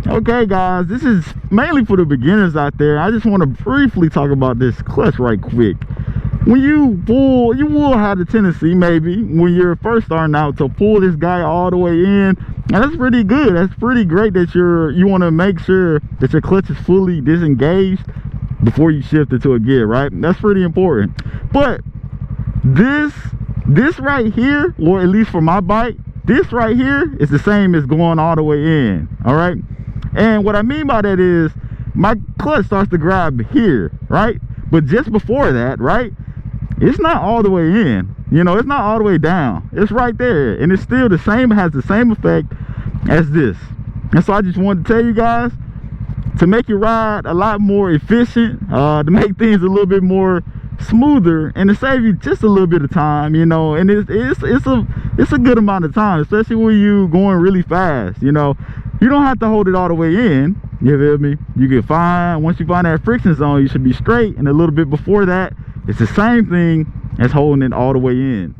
Okay guys, this is mainly for the beginners out there. I just want to briefly talk about this clutch right quick. When you pull, you will have the tendency maybe when you're first starting out to pull this guy all the way in, and that's pretty good. That's pretty great that you want to make sure that your clutch is fully disengaged before you shift it to a gear, right? That's pretty important. But this right here, or at least for my bike, this right here is the same as going all the way in. All right, and what I mean by that is my clutch starts to grab here, right? But just before that, right, it's not all the way in, you know, it's not all the way down, it's right there, and it's still the same, has the same effect as this. And so I just wanted to tell you guys, to make your ride a lot more efficient, to make things a little bit more smoother, and to save you just a little bit of time, you know, and it's a good amount of time, especially when you going really fast. You know, you don't have to hold it all the way in, you feel me? You can find, once you find that friction zone, you should be straight, and a little bit before that, it's the same thing as holding it all the way in.